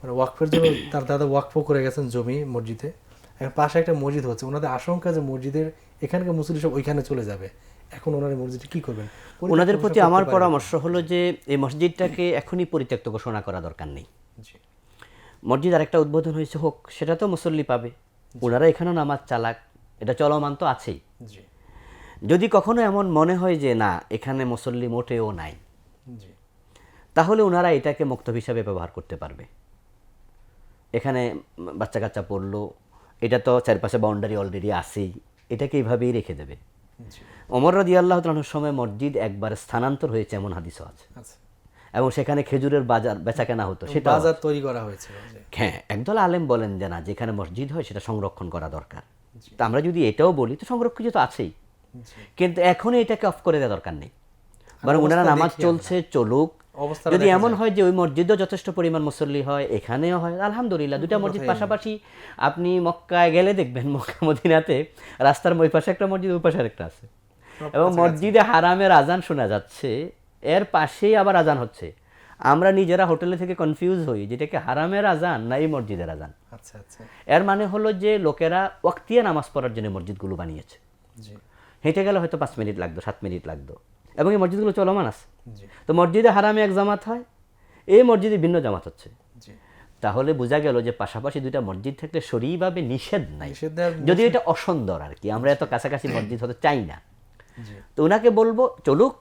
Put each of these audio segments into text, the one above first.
মানে ওয়াকফের জন্য তার দাদা ওয়াকফ করে গেছেন জমি মসজিদে, এখন পাশে একটা মসজিদ হচ্ছে, ওনাদের আশঙ্কা যে মসজিদের এখানকার মুসল্লি সব ওইখানে চলে যাবে, এখন ওনারা মসজিদে কি করবেন? ওনাদের পরিত্যক্ত প্রতি ঘোষণা আমার করতে পারে পরামর্শ নাকি? হলো যে এই মসজিদটাকে এখনই পরিত্যক্ত ঘোষণা করা দরকার নেই। জি মসজিদ আরেকটা উদ্বোধন হয়েছে হোক, সেটা তো মুসল্লি পাবে, ওনারা এখানেও নামাজ চালাক, এটা চলমান তো আছেই। জি যদি কখনো এমন মনে হয় যে না এখানে মুসল্লি মোটেও নাই, জি তাহলে ওনারা এটাকে মক্তব হিসাবে ব্যবহার করতে পারবে। এখানে বাচ্চা কাচ্চা পড়লো, এটা তো চারপাশে বাউন্ডারি অলরেডি আছেই, এটাকে এইভাবেই রেখে দেবে। জি ওমর রাদিয়াল্লাহু তাআলার সময় মসজিদ একবার স্থানান্তর হয়েছে এমন হাদিসও আছে, আচ্ছা, এবং সেখানে খেজুরের বাজার বেচা কেনা হতো, সেটা বাজার তৈরি করা হয়েছিল। জি হ্যাঁ, একদল আলেম বলেন যে না, যেখানে মসজিদ হয় সেটা সংরক্ষণ করা দরকার। তা আমরা যদি এটাও বলি তো সংরক্ষিত তো আছেই, জি কিন্তু এখনই এটাকে অফ করে দেওয়া দরকার নেই, বরং অবস্থা ওনারা নামাজ দেখি চলছে চলুক। অবস্থাটা যদি দেখা এমন যাক। হয় যে ওই মসজিদও যথেষ্ট পরিমাণ মুসল্লি হয়, এখানেও হয়, আলহামদুলিল্লাহ, দুটা কোনো মসজিদ কথাই নেই। পাশাপাশি। আপনি মক্কায় গেলে দেখবেন মক্কা মদিনাতে রাস্তার ওই পাশে একটা মসজিদ, ওই পাশে একটা আছে, সব এবং কাছাকাছি। মসজিদে হারামের আজান শোনা যাচ্ছে, এর পাশেই আবার আজান হচ্ছে। আমরা নিজেরা হোটেলে থেকে কনফিউজ হই যেটাকে হারামের আজান না এই মসজিদের আজান। আচ্ছা আচ্ছা এর মানে হলো যে লোকেরা ওয়াক্তিয়া নামাজ পড়ার জন্য মসজিদগুলো বানিয়েছে। জি হেঁটে গেলে হয়তো 5 মিনিট লাগতো, 7 মিনিট লাগতো, এবং এই মসজিদগুলো চলমান আছে। জি তো মসজিদে হারামে এক জামাত হয়, এই মসজিদে ভিন্ন জামাত হচ্ছে। জি তাহলে বোঝা গেল যে পাশাপাশি দুইটা মসজিদ থাকলে শরীরভাবে নিষেধ নাই, নিষেধাজ্ঞা যদি এটা অসুন্দর আর কি, আমরা এত কাছাকাছি মসজিদ হতে চাই না। জি তো ওনাকে বলবো চলুক,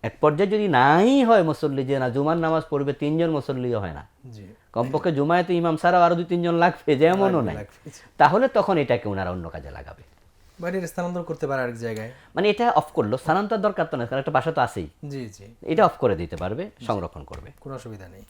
এক পর্যায়ে যদি নাই হয় মুসল্লি, যে না জুমার নামাজ পড়বে 3 জন মুসল্লিও হয় না, জি কমপক্ষে জুমায় তো ইমাম ছাড়াও আরো 2-3 জন লাগবে, যেমনও নাই, লাগবে। তাহলে তখন এটাকে ওনারা অন্য কাজে লাগাবে। বাইরে স্থানান্তর করতে পারে আরেক জায়গায়। মানে এটা অফ করলো, স্থানান্তর দরকার তো না, কারণ একটা বাসা তো আছেই, জি জি এটা অফ করে দিতে পারবে, সংরক্ষণ করবে। কোনো অসুবিধা নেই।